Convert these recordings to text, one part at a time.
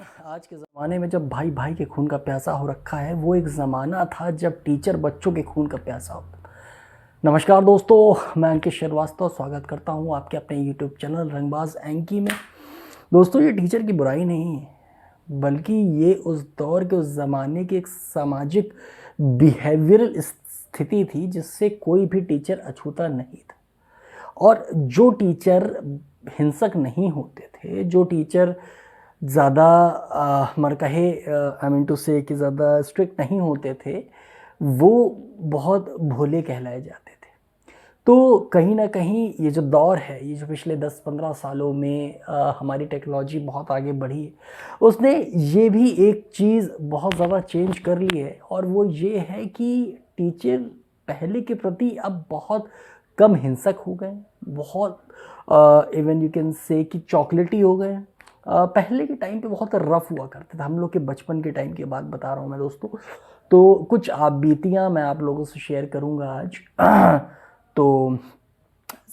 आज के ज़माने में जब भाई भाई के खून का प्यासा हो रखा है, वो एक ज़माना था जब टीचर बच्चों के खून का प्यासा होता था। नमस्कार दोस्तों, मैं अंकित श्रीवास्तव स्वागत करता हूं आपके अपने यूट्यूब चैनल रंगबाज एंकी में। दोस्तों, ये टीचर की बुराई नहीं है, बल्कि ये उस दौर के, उस ज़माने की एक सामाजिक बिहेवियरल स्थिति थी जिससे कोई भी टीचर अछूता नहीं था। और जो टीचर हिंसक नहीं होते थे, जो टीचर ज़्यादा मरकहे आई मीन टू से कि ज़्यादा स्ट्रिक्ट नहीं होते थे, वो बहुत भोले कहलाए जाते थे। तो कहीं न कहीं ये जो दौर है, ये जो पिछले 10-15 सालों में हमारी टेक्नोलॉजी बहुत आगे बढ़ी है, उसने ये भी एक चीज़ बहुत ज़्यादा चेंज कर ली है, और वो ये है कि टीचर पहले के प्रति अब बहुत कम हिंसक हो गए, बहुत इवन यू कैन से कि चॉकलेटी हो गए। पहले के टाइम पे बहुत रफ़ हुआ करते थे, हम लोग के बचपन के टाइम की बात बता रहा हूँ मैं दोस्तों। तो कुछ आप बीतियाँ मैं आप लोगों से शेयर करूँगा आज। तो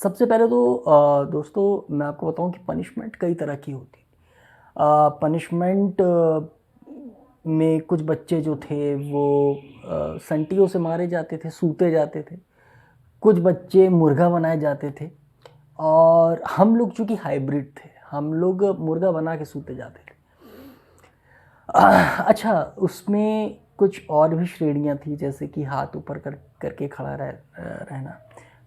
सबसे पहले तो दोस्तों मैं आपको बताऊँ कि पनिशमेंट कई तरह की होती। पनिशमेंट में कुछ बच्चे जो थे वो संटियों से मारे जाते थे, सूते जाते थे। कुछ बच्चे मुर्गा बनाए जाते थे, और हम लोग चूँकि हाइब्रिड थे, हम लोग मुर्गा बना के सूते जाते थे। अच्छा, उसमें कुछ और भी श्रेणियाँ थी, जैसे कि हाथ ऊपर करके खड़ा रहना।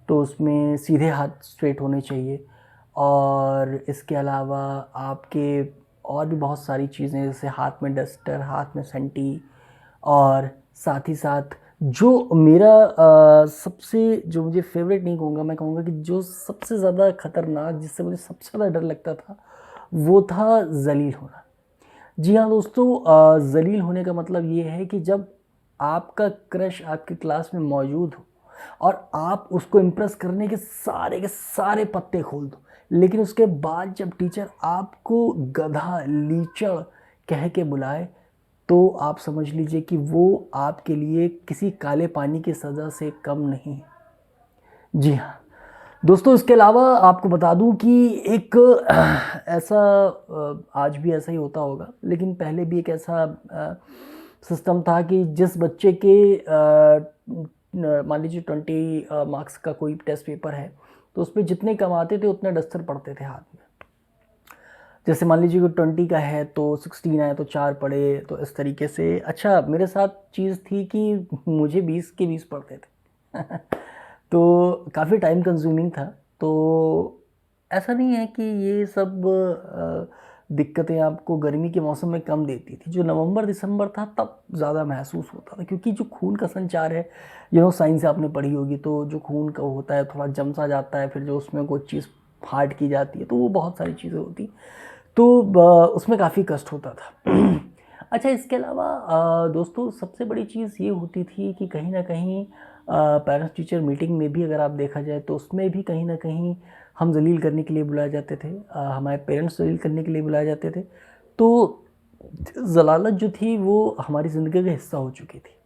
तो उसमें सीधे हाथ स्ट्रेट होने चाहिए, और इसके अलावा आपके और भी बहुत सारी चीज़ें, जैसे हाथ में डस्टर, हाथ में संटी, और साथ ही साथ जो मेरा सबसे जो मुझे फेवरेट नहीं कहूँगा, मैं कहूँगा कि जो सबसे ज़्यादा खतरनाक, जिससे मुझे सबसे ज़्यादा डर लगता था, वो था ज़लील होना। जी हाँ दोस्तों, ज़लील होने का मतलब ये है कि जब आपका क्रश आपकी क्लास में मौजूद हो और आप उसको इम्प्रेस करने के सारे पत्ते खोल दो, लेकिन उसके बाद जब टीचर आपको गधा, लीचड़ कह के बुलाए, तो आप समझ लीजिए कि वो आपके लिए किसी काले पानी की सज़ा से कम नहीं है। जी हाँ दोस्तों, इसके अलावा आपको बता दूं कि एक ऐसा आज भी ऐसा ही होता होगा, लेकिन पहले भी एक ऐसा सिस्टम था कि जिस बच्चे के मान लीजिए 20 मार्क्स का कोई टेस्ट पेपर है, तो उसमें जितने कम आते थे उतने डस्टर पड़ते थे हाथ में। जैसे मान लीजिए कि 20 का है तो 16 आए तो 4 पड़े, तो इस तरीके से। अच्छा, मेरे साथ चीज़ थी कि मुझे 20 के 20 पड़ते थे। तो काफ़ी टाइम कंज्यूमिंग था। तो ऐसा नहीं है कि ये सब दिक्कतें आपको गर्मी के मौसम में कम देती थी। जो नवंबर दिसंबर था तब ज़्यादा महसूस होता था, क्योंकि जो खून का संचार है, साइंस आपने पढ़ी होगी, तो जो खून का होता है थोड़ा जम सा जाता है, फिर जो उसमें कोई चीज़ फाट की जाती है, तो वो बहुत सारी चीज़ें होती। तो उसमें काफ़ी कष्ट होता था। अच्छा, इसके अलावा दोस्तों सबसे बड़ी चीज़ ये होती थी कि कहीं न कहीं पेरेंट्स टीचर मीटिंग में भी अगर आप देखा जाए, तो उसमें भी कहीं न कहीं हम ज़लील करने के लिए बुलाए जाते थे। हमारे पेरेंट्स ज़लील करने के लिए बुलाए जाते थे। तो ज़लालत जो थी वो हमारी ज़िंदगी का हिस्सा हो चुकी थी।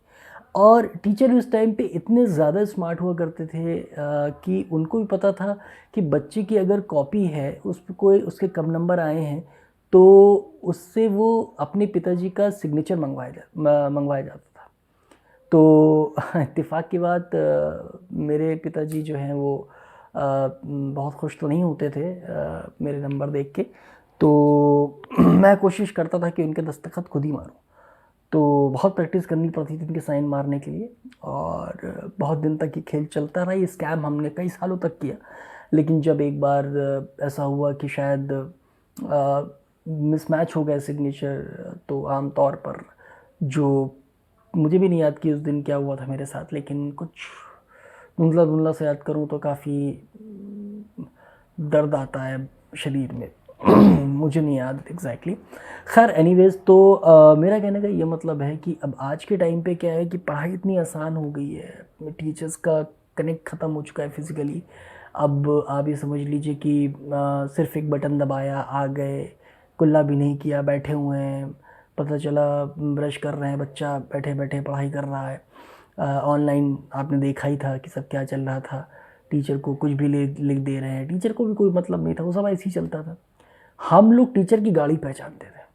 और टीचर उस टाइम पे इतने ज़्यादा स्मार्ट हुआ करते थे कि उनको भी पता था कि बच्चे की अगर कॉपी है, उस पे कोई उसके कम नंबर आए हैं, तो उससे वो अपने पिताजी का सिग्नेचर मंगवाया जाता था। तो इत्तेफ़ाक की बात, मेरे पिताजी जो हैं वो बहुत खुश तो नहीं होते थे मेरे नंबर देख के। तो मैं कोशिश करता था कि उनके दस्तखत खुद ही मारूँ। तो बहुत प्रैक्टिस करनी पड़ती थी इनके साइन मारने के लिए, और बहुत दिन तक ये खेल चलता रहा। ये स्कैम हमने कई सालों तक किया, लेकिन जब एक बार ऐसा हुआ कि शायद मिसमैच हो गया सिग्नेचर, तो आम तौर पर जो, मुझे भी नहीं याद कि उस दिन क्या हुआ था मेरे साथ, लेकिन कुछ धुंधला-धुंधला सा याद करूँ तो काफ़ी दर्द आता है शरीर में। मुझे नहीं याद एग्जैक्टली। खैर एनीवेज, तो मेरा कहने का ये मतलब है कि अब आज के टाइम पे क्या है कि पढ़ाई इतनी आसान हो गई है, टीचर्स का कनेक्ट ख़त्म हो चुका है फिज़िकली। अब आप ये समझ लीजिए कि सिर्फ एक बटन दबाया, आ गए, कुल्ला भी नहीं किया, बैठे हुए हैं, पता चला ब्रश कर रहे हैं, बच्चा बैठे बैठे पढ़ाई कर रहा है। ऑनलाइन आपने देखा ही था कि सब क्या चल रहा था। टीचर को कुछ भी लिख दे रहे हैं, टीचर को भी कोई मतलब नहीं था, वो सब ऐसे ही चलता था। हम लोग टीचर की गाड़ी पहचानते थे।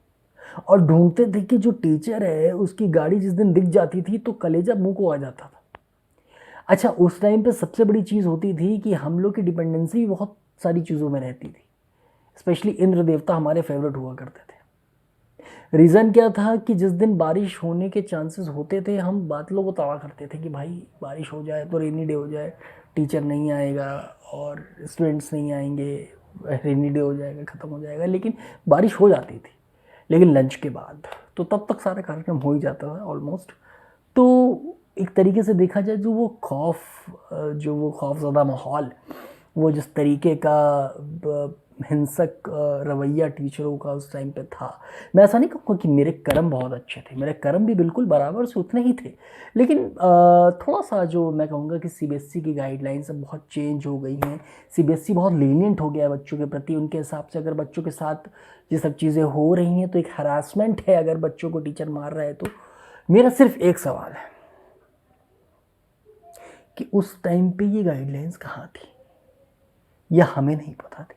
और ढूंढते थे कि जो टीचर है उसकी गाड़ी जिस दिन दिख जाती थी तो कलेजा मुंह को आ जाता था। अच्छा, उस टाइम पे सबसे बड़ी चीज़ होती थी कि हम लोग की डिपेंडेंसी बहुत सारी चीज़ों में रहती थी। स्पेशली इंद्र देवता हमारे फेवरेट हुआ करते थे। रीज़न क्या था कि जिस दिन बारिश होने के चांसेस होते थे हम बादलों को ताड़ा करते थे कि भाई बारिश हो जाए तो रेनी डे हो जाए, टीचर नहीं आएगा और स्टूडेंट्स नहीं आएंगे, रेनी डे हो जाएगा, ख़त्म हो जाएगा। लेकिन बारिश हो जाती थी, लेकिन लंच के बाद तो तब तक सारा कार्यक्रम हो ही जाता था ऑलमोस्ट। तो एक तरीके से देखा जाए जो वो खौफज़दा माहौल, वो जिस तरीके का हिंसक रवैया टीचरों का उस टाइम पे था, मैं ऐसा नहीं कहूँगा कि मेरे कर्म बहुत अच्छे थे, मेरे कर्म भी बिल्कुल बराबर से उतने ही थे। लेकिन थोड़ा सा जो मैं कहूँगा कि सीबीएसई की गाइडलाइंस अब बहुत चेंज हो गई हैं। सीबीएसई बहुत लीनियंट हो गया है बच्चों के प्रति। उनके हिसाब से अगर बच्चों के साथ ये सब चीज़ें हो रही हैं तो एक हरासमेंट है, अगर बच्चों को टीचर मार रहा है तो। मेरा सिर्फ एक सवाल है कि उस टाइम पे ये गाइडलाइंस कहाँ थी या हमें नहीं पता थी।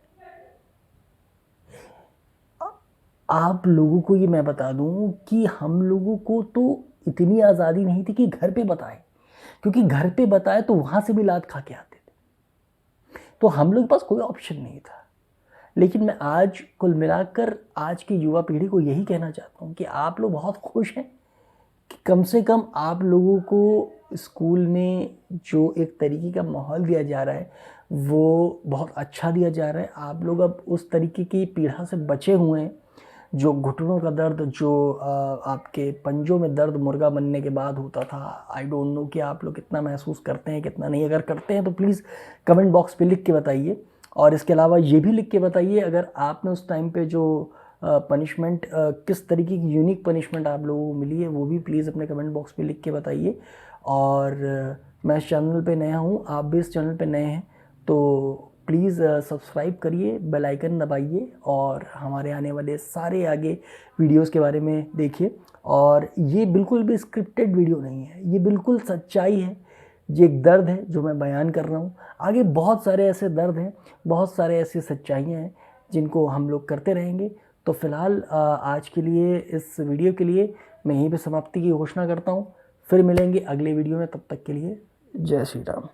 आप लोगों को ये मैं बता दूं कि हम लोगों को तो इतनी आज़ादी नहीं थी कि घर पे बताएं, क्योंकि घर पे बताए तो वहाँ से भी लात खा के आते थे, तो हम लोग के पास कोई ऑप्शन नहीं था। लेकिन मैं आज कुल मिलाकर आज की युवा पीढ़ी को यही कहना चाहता हूँ कि आप लोग बहुत खुश हैं कि कम से कम आप लोगों को स्कूल में जो एक तरीके का माहौल दिया जा रहा है वो बहुत अच्छा दिया जा रहा है। आप लोग अब उस तरीके की पीड़ा से बचे हुए हैं। जो घुटनों का दर्द, जो आपके पंजों में दर्द मुर्गा बनने के बाद होता था, आई डोंट नो कि आप लोग कितना महसूस करते हैं कितना नहीं। अगर करते हैं तो प्लीज़ कमेंट बॉक्स पे लिख के बताइए। और इसके अलावा ये भी लिख के बताइए अगर आपने उस टाइम पे जो पनिशमेंट, किस तरीके की यूनिक पनिशमेंट आप लोगों को मिली है, वो भी प्लीज़ अपने कमेंट बॉक्स पे लिख के बताइए। और मैं इस चैनल पे नया हूँ, आप भी इस चैनल पे नए हैं तो प्लीज़ सब्सक्राइब करिए, बेल आइकन दबाइए और हमारे आने वाले सारे आगे वीडियोस के बारे में देखिए। और ये बिल्कुल भी स्क्रिप्टेड वीडियो नहीं है, ये बिल्कुल सच्चाई है, ये एक दर्द है जो मैं बयान कर रहा हूँ। आगे बहुत सारे ऐसे दर्द हैं, बहुत सारे ऐसी सच्चाइयाँ हैं जिनको हम लोग करते रहेंगे। तो फ़िलहाल आज के लिए, इस वीडियो के लिए मैं यहीं पे समाप्ति की घोषणा करता हूँ। फिर मिलेंगे अगले वीडियो में, तब तक के लिए जय श्री राम।